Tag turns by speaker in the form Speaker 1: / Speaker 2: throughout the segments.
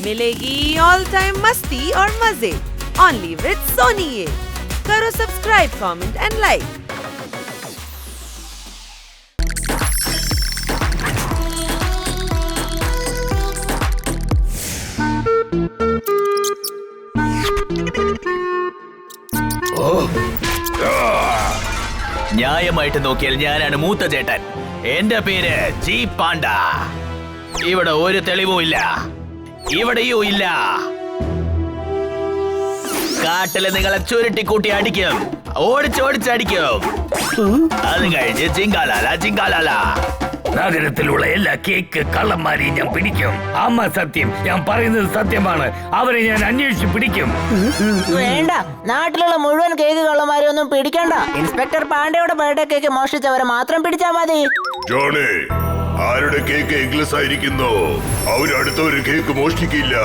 Speaker 1: मिलेगी all time मस्ती और मजे ओनली विद सोनी ये। करो सब्सक्राइब, कमेंट एंड लाइक।
Speaker 2: ന്യായമായിട്ട് നോക്കിയാൽ ഞാനാണ് മൂത്ത ചേട്ടൻ. എന്റെ പേര് ജി പാണ്ട. ഇവിടെ ഒരു തെളിവും ഇല്ല, ഇവിടെയും ഇല്ല. കാട്ടില് നിങ്ങളെ ചുരുട്ടിക്കൂട്ടി അടിക്കും, ഓടിച്ചോടിച്ചടിക്കും. അത് കഴിഞ്ഞ് ജിങ്കാലാല ജിങ്കാലാല.
Speaker 3: നഗരത്തിലുള്ള എല്ലാ കേക്ക് കള്ളന്മാരെയും ഞാൻ പിടിക്കും. അമ്മ സത്യം, ഞാൻ പറയുന്നത് സത്യമാണ്. അവരെ ഞാൻ അന്വേഷിച്ച് പിടിക്കും.
Speaker 4: വേണ്ട, നാട്ടിലുള്ള മുഴുവൻ കേക്ക് കള്ളന്മാരെ ഒന്നും പിടിക്കണ്ട. ഇൻസ്പെക്ടർ പാണ്ഡെയുടെ ബർത്ത്ഡേ കേക്ക് മോഷ്ടിച്ചവരെ മാത്രം പിടിച്ചാ മതി.
Speaker 5: ജോണി, ആരുടെ കേക്ക് എഗ്ലസ് ആയിരിക്കുന്നു? അവരടുത്ത ഒരു കേക്ക് മോഷ്ടിക്കില്ല.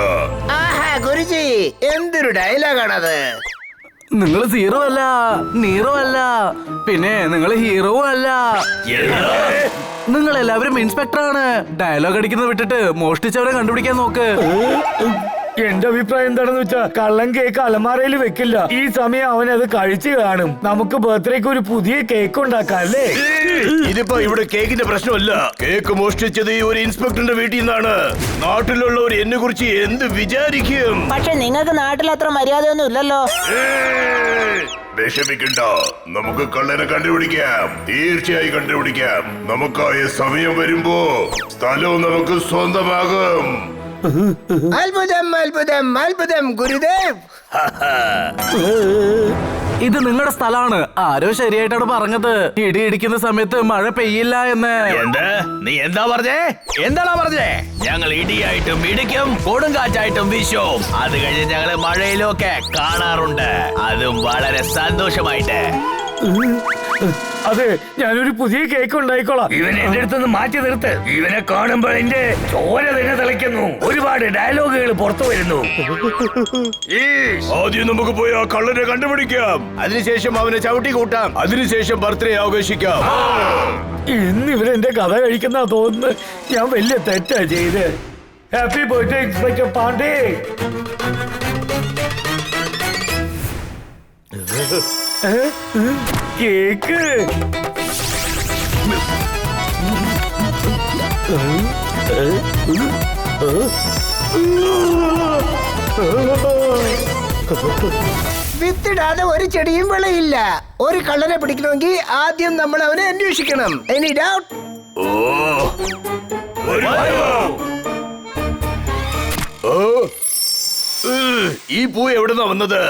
Speaker 6: ആഹാ ഗുരുജി, എന്തൊരു ഡയലോഗാണത്.
Speaker 7: നിങ്ങൾ സീറോ അല്ല, നീറോ അല്ല, പിന്നെ നിങ്ങൾ ഹീറോ അല്ല. നിങ്ങൾ എല്ലാവരും ഇൻസ്പെക്ടറാണ്. ഡയലോഗ് അടിക്കുന്നത് വിട്ടിട്ട് മോഷ്ടിച്ചവരെ കണ്ടുപിടിക്കാൻ നോക്ക്.
Speaker 3: എന്റെ അഭിപ്രായം എന്താണെന്ന് വെച്ചാ, കള്ളൻ കേക്ക് അലമാരയിൽ വെക്കില്ല. ഈ സമയം അവൻ അത് കഴിച്ചു കാണും. നമുക്ക് ബർത്ത്ഡേക്ക് ഒരു പുതിയ കേക്ക് ഉണ്ടാക്കാം അല്ലേ?
Speaker 5: ഇതിപ്പോ ഇവിടെ കേക്കിന്റെ പ്രശ്നമല്ല. കേക്ക് മോഷ്ടിച്ചത് ഈ ഒരു ഇൻസ്പെക്ടറിന്റെ വീട്ടിൽ നിന്നാണ്. നാട്ടിലുള്ളവർ എന്നെ കുറിച്ച് എന്ത് വിചാരിക്കും?
Speaker 4: പക്ഷെ നിങ്ങൾക്ക് നാട്ടിൽ അത്ര മര്യാദയൊന്നും ഇല്ലല്ലോ.
Speaker 5: വിഷമിക്കണ്ട, നമുക്ക് കള്ളനെ കണ്ടുപിടിക്കാം. തീർച്ചയായും കണ്ടുപിടിക്കാം. നമുക്കായ സമയം വരുമ്പോ സ്ഥലവും നമുക്ക് സ്വന്തമാകും.
Speaker 6: അത്ഭുതം അത്ഭുതം അത്ഭുതം ഗുരുദേവ്.
Speaker 7: ഇത് നിങ്ങളുടെ സ്ഥലമാണ്. ആരോ ശരിയായിട്ടാണ് പറഞ്ഞത്. ഇടി ഇടിക്കുന്ന സമയത്ത് മഴ പെയ്യില്ല എന്ന്.
Speaker 2: എന്ത്? നീ എന്താ പറഞ്ഞേ? എന്താണോ പറഞ്ഞേ? ഞങ്ങൾ ഇടിയായിട്ടും ഇടിക്കും, കൊടുങ്കാറ്റായിട്ടും വീശും. അത് കഴിഞ്ഞ് ഞങ്ങള് മഴയിലും ഒക്കെ കാണാറുണ്ട്. അതും വളരെ സന്തോഷമായിട്ട്.
Speaker 3: അതെ, ഞാനൊരു പുതിയ കേക്ക് ഉണ്ടായിക്കോളാം. ഇവൻ എന്റെ അടുത്തൊന്ന് മാറ്റി നിർത്ത്. ഇവനെ കാണുമ്പോൾ എന്റെ ചോര തന്നെ തിളയ്ക്കുന്നു. ഒരുപാട് ഡയലോഗുകൾ പുറത്തു വരുന്നു.
Speaker 5: ആദ്യം നമുക്ക് പോയി ആ കള്ളനെ കണ്ടുപിടിക്കാം. അതിനുശേഷം അവനെ ചവിട്ടി കൂട്ടാം. അതിനുശേഷം ബർത്ത്ഡേ ആഘോഷിക്കാം.
Speaker 3: ഇന്ന് ഇവരെന്റെ കഥ കഴിക്കുന്ന തോന്നുന്നു. ഞാൻ വലിയ തെറ്റാ ചെയ്ത്. Happy birthday inspector Pandey. കേക്ക്
Speaker 6: വിത്തിടാതെ ഒരു ചെടിയും വിളയില്ല. ഒരു കള്ളനെ പിടിക്കണമെങ്കിൽ ആദ്യം നമ്മൾ അവനെ അന്വേഷിക്കണം. Any doubt?
Speaker 5: ഈ പൂ എവിടുന്നാ വന്നത്?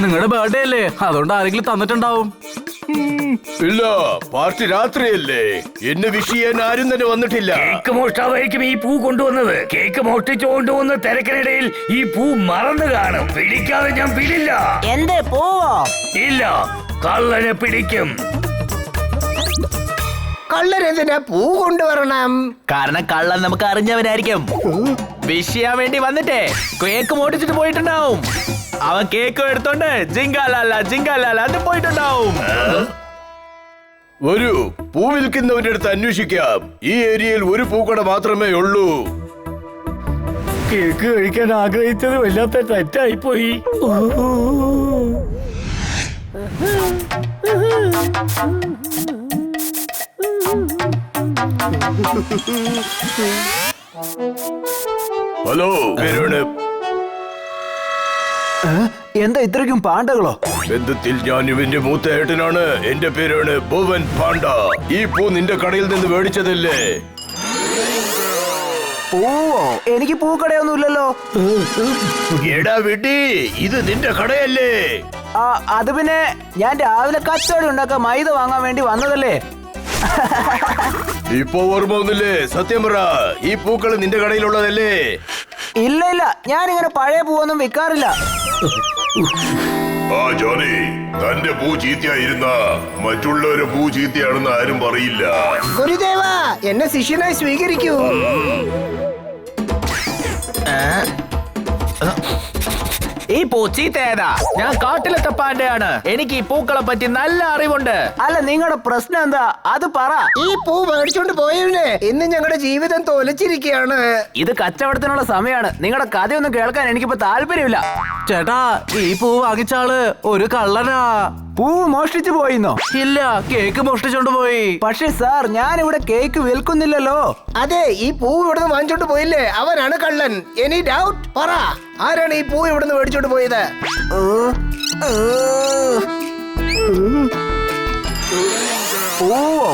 Speaker 7: നിങ്ങളുടെ ബർത്ത്ഡേ അല്ലേ, അതുകൊണ്ട് ആരെങ്കിലും തന്നിട്ടുണ്ടാവും.
Speaker 5: ഇല്ല, പാർട്ടി രാത്രിയല്ലേ. എന്നെ വിഷ് ചെയ്യാൻ ആരും തന്നെ വന്നിട്ടില്ല.
Speaker 3: കേക്ക് മോഷ്ടാവായിരിക്കും ഈ പൂ കൊണ്ടുവന്നത്. കേക്ക് മോഷ്ടിച്ചു കൊണ്ടുവന്ന തിരക്കിനിടയിൽ ഈ പൂ മറന്നു കാണും. പിടിക്കാതെ ഞാൻ പിടില്ല.
Speaker 4: എന്ത് പോവോ?
Speaker 3: ഇല്ല, കള്ളനെ പിടിക്കും.
Speaker 6: കള്ളനെന്തിനാ പൂ കൊണ്ടുവരണം?
Speaker 2: കാരണം കള്ളൻ നമുക്ക് അറിഞ്ഞവനായിരിക്കും. വിഷ് ചെയ്യാൻ വേണ്ടി വന്നിട്ടേ കേക്ക് മോട്ടിച്ചിട്ട് പോയിട്ടുണ്ടാവും. അവൻ കേക്ക് എടുത്തോണ്ട് ജിങ്കാലാല ജിങ്കാലാല അത് പോയിട്ടുണ്ടാവും.
Speaker 5: ഒരു പൂ വിൽക്കുന്നവന്റെ അടുത്ത് അന്വേഷിക്കാം. ഈ ഏരിയയിൽ ഒരു പൂക്കട മാത്രമേ ഉള്ളൂ.
Speaker 3: കേക്ക് കഴിക്കാൻ ആഗ്രഹിച്ചത് വല്ലാത്ത തെറ്റായി പോയി.
Speaker 5: ഹലോ, പേരാണ്.
Speaker 7: എന്താ ഇത്രയ്ക്കും പാണ്ടകളോ?
Speaker 5: ബന്ധത്തിൽ ഞാൻ ഇവന്റെ മൂത്ത ഏട്ടനാണ്. എന്റെ പേരാണ് ഭുവൻ പാണ്ട. ഈ പൂ നിന്റെ കടയിൽ നിന്ന് മേടിച്ചതല്ലേ?
Speaker 7: പൂവോ? എനിക്ക് പൂക്കടയൊന്നുമില്ലല്ലോ.
Speaker 5: എടാ വിട്ടി, ഇത് നിന്റെ കടയല്ലേ?
Speaker 7: അത് പിന്നെ ഞാൻ രാവിലെ കച്ചവടം ഉണ്ടാക്കാൻ മൈദ വാങ്ങാൻ വേണ്ടി വന്നതല്ലേ.
Speaker 5: ഇപ്പൊ ഓർമ്മ ഒന്നില്ലേ? സത്യം പറ, ഈ പൂക്കള് നിന്റെ കടയിലുള്ളതല്ലേ?
Speaker 4: ഇല്ല ഇല്ല, ഞാനിങ്ങനെ പഴയ പൂവൊന്നും വിൽക്കാറില്ല.
Speaker 5: ആ ജോണി, തന്റെ പൂ ചീത്തയായിരുന്ന മറ്റുള്ളവരുടെ പൂ ചീത്തയാണെന്ന് ആരും പറയില്ല.
Speaker 6: ഗുരുദേവ, എന്നെ ശിഷ്യനായി സ്വീകരിക്കൂ.
Speaker 2: ഈ പൂ ചീത്തയേതാ? ഞാൻ കാട്ടിലത്തെ പാൻഡയാണ്. എനിക്ക് ഈ പൂക്കളെ പറ്റി നല്ല അറിവുണ്ട്.
Speaker 4: അല്ല, നിങ്ങളുടെ പ്രശ്നം എന്താ അത് പറ.
Speaker 6: ഈ പൂ മേടിച്ചോണ്ട് പോയവനെ ഇന്ന് ഞങ്ങളുടെ ജീവിതം തോലച്ചിരിക്കുകയാണ്.
Speaker 4: ഇത് കച്ചവടത്തിനുള്ള സമയമാണ്. നിങ്ങളുടെ കഥയൊന്നും കേൾക്കാൻ എനിക്കിപ്പോ താല്പര്യമില്ല.
Speaker 7: ചേട്ടാ, ഈ പൂ വാങ്ങിച്ചാള് ഒരു കള്ളനാ.
Speaker 4: പൂ മോഷ്ടിച്ചു പോയിന്നോ?
Speaker 7: ഇല്ല, കേക്ക് മോഷ്ടിച്ചോണ്ട് പോയി.
Speaker 4: പക്ഷേ സാർ, ഞാൻ ഇവിടെ കേക്ക് വിൽക്കുന്നില്ലല്ലോ.
Speaker 6: അതെ, ഈ പൂ ഇവിടുന്ന് വാങ്ങിച്ചോണ്ട് പോയില്ലേ, അവനാണ് കള്ളൻ. Any doubt? പറ, ആരാണ് ഈ പൂ ഇവിടുന്ന് മേടിച്ചോണ്ട് പോയത്?
Speaker 4: പൂവോ?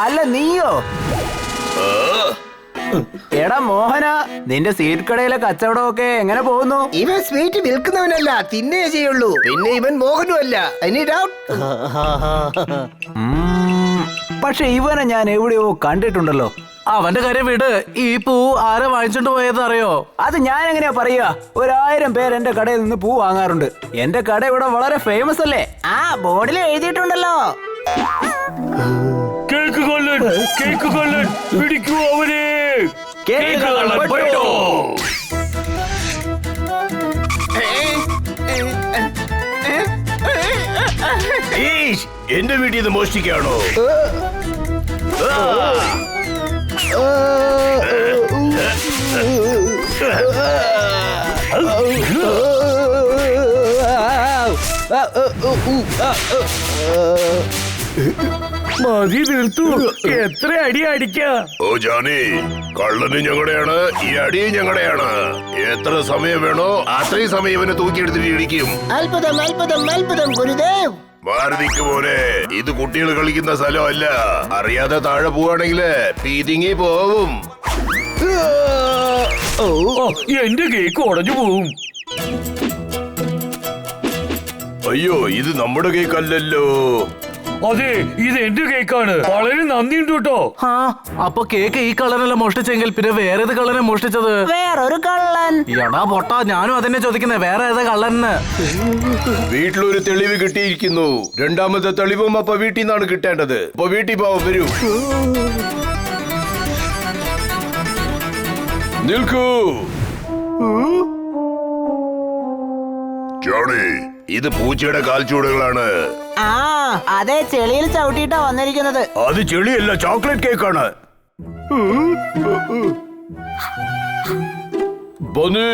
Speaker 4: അല്ല, നീയോ? എടാ മോഹന, നിന്റെ സ്വീറ്റ് കടയിലെ കച്ചവടമൊക്കെ എങ്ങനെ പോകുന്നു?
Speaker 6: ഇവൻ സ്വീറ്റ് വിൽക്കുന്നവനല്ല, തിന്നേ ചെയ്യുള്ളൂ. പിന്നെ ഇവൻ മോഹനും അല്ല. Any doubt?
Speaker 4: പക്ഷെ ഇവനെ ഞാൻ എവിടെയോ കണ്ടിട്ടുണ്ടല്ലോ.
Speaker 7: അവന്റെ കാര്യം വിട്. ഈ പൂ ആരെ വാങ്ങിച്ചോണ്ട് പോയത് അറിയോ?
Speaker 4: അത് ഞാൻ എങ്ങനെയാ പറയാ? 1000 പേര് എന്റെ കടയിൽ നിന്ന് പൂ വാങ്ങാറുണ്ട്. എന്റെ കട ഇവിടെ വളരെ ഫേമസ് അല്ലേ? ആ ബോർഡിൽ എഴുതിയിട്ടുണ്ടല്ലോ.
Speaker 3: കേക്ക് കൊള്ളൻ, കേക്ക് കൊള്ളൻ, പിടിക്കൂ അവനെ.
Speaker 5: എന്റെ വീട്ടിൽ നിന്ന് മോഷ്ടിക്കാണോ?
Speaker 3: മതി, തീർത്തു. എത്ര അടി അടിക്കാ?
Speaker 5: ഓ ജാനി, കള്ളന് ഞങ്ങളുടെയാണ്, ഈ അടിയും ഞങ്ങളുടെയാണ്. എത്ര സമയം വേണോ അത്രയും സമയം ഇവനെ തൂക്കിയെടുത്തിട്ട് ഇടിക്കും.
Speaker 6: അത്ഭുതം, അത്ഭുതം, അത്ഭുതം ഗുരുദേവ്.
Speaker 5: മാരുതിക്ക് പോലെ ഇത് കുട്ടികൾ കളിക്കുന്ന സ്ഥലമല്ല. അറിയാതെ താഴെ പോവാണെങ്കില് പീതിങ്ങി പോവും.
Speaker 3: എന്റെ കേക്ക് ഉടഞ്ഞു പോവും.
Speaker 5: അയ്യോ, ഇത് നമ്മുടെ കേക്ക് അല്ലല്ലോ.
Speaker 3: അതെ, ഇത് എന്റെ കേക്കാണ്. വളരെ നന്ദിയുണ്ട് കേട്ടോ.
Speaker 7: ആ, അപ്പൊ കേക്ക് ഈ കള്ളനല്ല മോഷ്ടിച്ചെങ്കിൽ പിന്നെ വേറെ ഏത് കള്ളനെ മോഷ്ടിച്ചത്?
Speaker 4: വേറൊരു കള്ളൻ.
Speaker 7: എടാ പൊട്ടാ, ഞാനും അതന്നെ ചോദിക്കുന്നേ, വേറെ ഏതാ കള്ളന്?
Speaker 5: വീട്ടിലൊരു തെളിവ് കിട്ടിയിരിക്കുന്നു. രണ്ടാമത്തെ തെളിവും അപ്പൊ വീട്ടിൽ നിന്നാണ് കിട്ടേണ്ടത്. അപ്പൊ വീട്ടിൽ പോവാൻ വരൂ. നിൽക്കൂ. ജോണി, ഇത് പൂച്ചയുടെ കാൽച്ചൂടുകളാണ്.
Speaker 4: ആ അതെ, ചെളിയിൽ ചവിട്ടിയിട്ടാ വന്നിരിക്കുന്നത്.
Speaker 5: അത് ചെളിയല്ല, ചോക്ലേറ്റ് കേക്കാണ്. ബന്നി,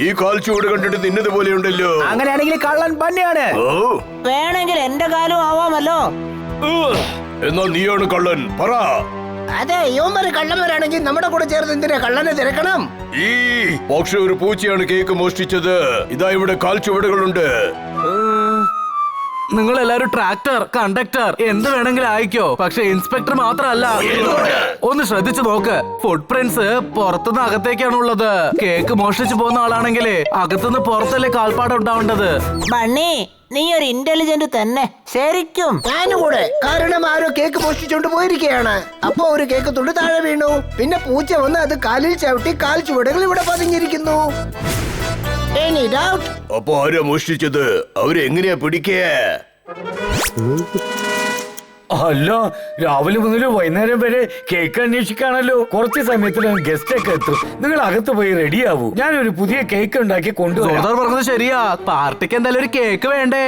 Speaker 5: ഈ കാൽച്ചൂട് കണ്ടിട്ട് നിന്നത് പോലെയുണ്ടല്ലോ.
Speaker 4: അങ്ങനെയാണെങ്കിൽ കള്ളൻ ബണ്ണിയാണ്.
Speaker 5: ഓ,
Speaker 4: വേണമെങ്കിൽ എന്റെ കാലും ആവാമല്ലോ.
Speaker 5: എന്നാ നീയാണ് കള്ളൻ. പറ.
Speaker 6: അതെ, യുവന്മാര് കള്ളന്മാരാണെങ്കിൽ നമ്മുടെ കൂടെ ചേർന്ന് എന്തിനാ കള്ളനെ തിരക്കണം?
Speaker 5: പക്ഷെ ഒരു പൂച്ചയാണ് കേക്ക് മോഷ്ടിച്ചത്. ഇതാ ഇവിടെ കാൽച്ചുവടുകളുണ്ട്.
Speaker 7: നിങ്ങൾ എല്ലാരും ട്രാക്ടർ, കണ്ടക്ടർ എന്ത് വേണമെങ്കിലും അയക്കോ. പക്ഷെ ഇൻസ്പെക്ടർ മാത്രമല്ല. ഒന്ന് ശ്രദ്ധിച്ചു നോക്ക്. ഫുട് പ്രിന്റ്സ് പുറത്തുനിന്ന് അകത്തേക്കാണുള്ളത്. കേക്ക് മോഷ്ടിച്ചു പോകുന്ന ആളാണെങ്കിൽ അകത്തുനിന്ന് പുറത്തല്ലേ കാൽപ്പാട് ഉണ്ടാവേണ്ടത്.
Speaker 4: ബണ്ണി, നീ ഒരു ഇന്റലിജന്റ് തന്നെ ശരിക്കും.
Speaker 6: ഞാനുകൂടെ. കാരണം ആരോ കേക്ക് മോഷ്ടിച്ചോണ്ട് പോയിരിക്കുകയാണ്. അപ്പൊ ഒരു കേക്ക് തുണ്ട് താഴെ വീണു. പിന്നെ പൂച്ച വന്ന് അത് കാലിൽ ചവിട്ടി കാൽ ചുവടുകൾ ഇവിടെ പതിഞ്ഞിരിക്കുന്നു. Any doubt?
Speaker 5: അപ്പൊ ആരാ മോഷ്ടിച്ചത്? അവരെങ്ങനെയാ പിടിക്കേ?
Speaker 3: അല്ല, രാവിലെ മുതൽ വൈകുന്നേരം വരെ കേക്ക് അന്വേഷിക്കാണല്ലോ. കുറച്ച് സമയത്തിലും ഗസ്റ്റ് ഒക്കെ എത്തും. നിങ്ങൾ അകത്ത് പോയി റെഡിയാവൂ. ഞാനൊരു പുതിയ കേക്ക് ഉണ്ടാക്കി കൊണ്ടുവരാം.
Speaker 7: ജോർദാർ പറഞ്ഞത് ശരിയാ. പാർട്ടിക്ക് എന്തായാലും ഒരു കേക്ക് വേണ്ടേ?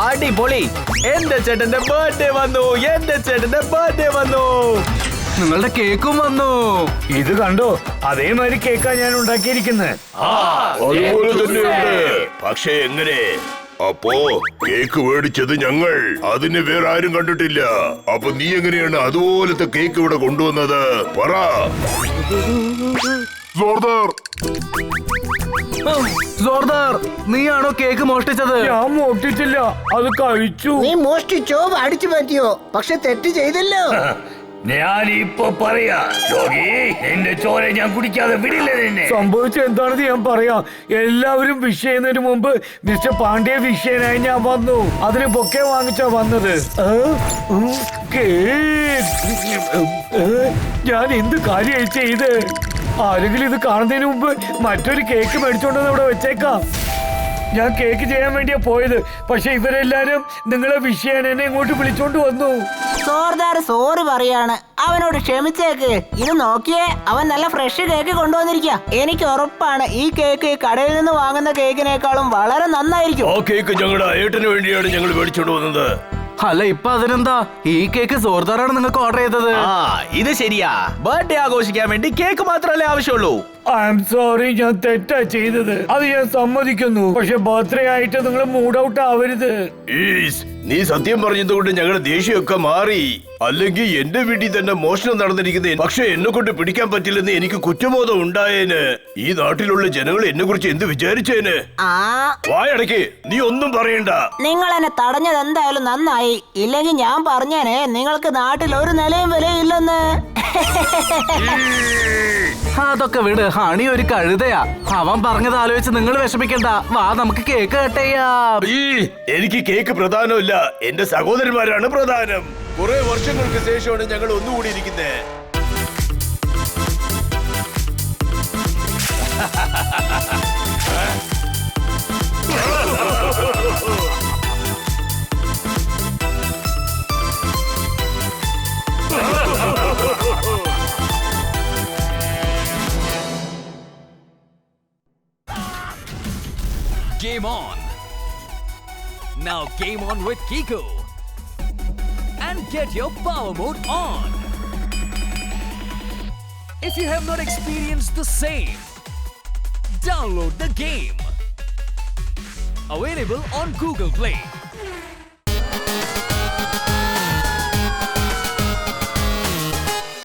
Speaker 2: അടിപൊളി. എന്റെ ചേട്ടന്റെ ബർത്ത്ഡേ വന്നു. എന്റെ ചേട്ടന്റെ ബർത്ത്ഡേ വന്നു.
Speaker 7: നിങ്ങളുടെ കേക്കും വന്നു.
Speaker 3: ഇത് കണ്ടോ? അതേമാതിരി കേക്കാ ഞാൻ ഉണ്ടാക്കിയിരിക്കുന്നത്.
Speaker 5: അതുപോലെ തന്നെയുണ്ട്. പക്ഷെ എങ്ങനെ? അപ്പോ കേക്ക് മേടിച്ചത് ഞങ്ങൾ. അതിന് വേറെ ആരും കണ്ടിട്ടില്ല. അപ്പൊ നീ എങ്ങനെയാണ് അതുപോലത്തെ കേക്ക് ഇവിടെ കൊണ്ടുവന്നത്? പറ. ജോർദാർ,
Speaker 7: ജോർദാർ, നീയാണോ കേക്ക് മോഷ്ടിച്ചത്?
Speaker 3: ഞാൻ മോഷ്ടിച്ചില്ല, അത് കഴിച്ചു.
Speaker 6: നീ മോഷ്ടിച്ചോ അടിച്ചു മാറ്റിയോ? പക്ഷെ തെറ്റ് ചെയ്തല്ലോ.
Speaker 3: ഞാൻ ഇപ്പൊ പറയാ യോഗി, എന്റെ ചോര ഞാൻ കുടിക്കാതെ വിടില്ല നിന്നെ. സംഭവിച്ചത് എന്താണെന്ന് ഞാൻ പറയാം. എല്ലാവരും വിഷ് ചെയ്യുന്നതിന് മുമ്പ് മിസ്റ്റർ പാണ്ഡ്യ വിഷ് ചെയ്യാനായി ഞാൻ വന്നു. അതിന് ബൊക്കെ വാങ്ങിച്ചാ വന്നത്. ഞാൻ എന്ത് കാര്യമായി ചെയ്ത്? ആരെങ്കിലും ഇത് കാണുന്നതിന് മുമ്പ് മറ്റൊരു കേക്ക് മേടിച്ചോണ്ടെന്ന് ഇവിടെ വെച്ചേക്കാം. ഞാൻ കേക്ക് ചെയ്യാൻ വേണ്ടിയാ പോയത്. പക്ഷെ ഇവരെല്ലാരും നിങ്ങളെ വിഷയം എന്നെ ഇങ്ങോട്ട് വിളിച്ചോണ്ട് വന്നു.
Speaker 4: സോർദാർ സോറി പറയാണ്. അവനോട് ക്ഷമിച്ചേക്ക്. ഇത് നോക്കിയേ, അവൻ നല്ല ഫ്രഷ് കേക്ക് കൊണ്ടുവന്നിരിക്കുക. എനിക്ക് ഉറപ്പാണ് ഈ കേക്ക് കടയിൽ നിന്ന് വാങ്ങുന്ന കേക്കിനേക്കാളും വളരെ നന്നായിരിക്കും.
Speaker 5: ആ കേക്ക് ഞങ്ങളുടെ ഏട്ടന് വേണ്ടിയാണ് ഞങ്ങൾ മേടിച്ചോണ്ട് വന്നത്.
Speaker 7: അല്ല ഇപ്പൊ അതിനെന്താ? ഈ കേക്ക് സോർദാറാണ് നിങ്ങൾക്ക് ഓർഡർ ചെയ്തത്.
Speaker 2: ആ ഇത് ശരിയാ. ബർത്ത്ഡേ ആഘോഷിക്കാൻ വേണ്ടി കേക്ക് മാത്രമല്ലേ ആവശ്യമുള്ളൂ.
Speaker 3: ഐ എം സോറി, ഞാൻ തെറ്റാ ചെയ്തത്. അത് ഞാൻ സമ്മതിക്കുന്നു. പക്ഷെ ബർത്ത്ഡേ ആയിട്ട് നിങ്ങൾ മൂഡ് ഔട്ട് ആവരുത്.
Speaker 5: നീ സത്യം പറഞ്ഞതുകൊണ്ട് ഞങ്ങളുടെ ദേഷ്യമൊക്കെ മാറി. അല്ലെങ്കിൽ എന്റെ വീട്ടിൽ തന്നെ മോഷണം നടന്നിരിക്കുന്നത്. പക്ഷെ എന്നെ കൊണ്ട് പിടിക്കാൻ പറ്റില്ലെന്ന് എനിക്ക് കുറ്റബോധം ഉണ്ടായേന്. ഈ നാട്ടിലുള്ള ജനങ്ങൾ എന്നെ കുറിച്ച് എന്ത് വിചാരിച്ചേന്? വായടക്ക്, നീ ഒന്നും പറയണ്ട.
Speaker 4: നിങ്ങൾ എന്നെ തടഞ്ഞത് എന്തായാലും നന്നായി. ഇല്ലെങ്കിൽ ഞാൻ പറഞ്ഞേനെ നിങ്ങൾക്ക് നാട്ടിൽ ഒരു നിലയും വിലയില്ലെന്ന്.
Speaker 7: അതൊക്കെ വിട്. ഹണി ഒരു കഴുതയാ. അവൻ പറഞ്ഞത് ആലോചിച്ച് നിങ്ങൾ വിഷമിക്കണ്ട. വാ നമുക്ക് കേക്ക് കട്ട് ചെയ്യാം.
Speaker 5: എനിക്ക് കേക്ക് പ്രധാനമല്ല, എന്റെ സഹോദരന്മാരാണ് പ്രധാനം. കുറെ വർഷങ്ങൾക്ക് ശേഷമാണ് ഞങ്ങൾ ഒന്നുകൂടി ഇരിക്കുന്നത്.
Speaker 8: Game on! Now game on with Kiko! And get your power mode on! If you have not experienced the same, download the game! Available on Google Play.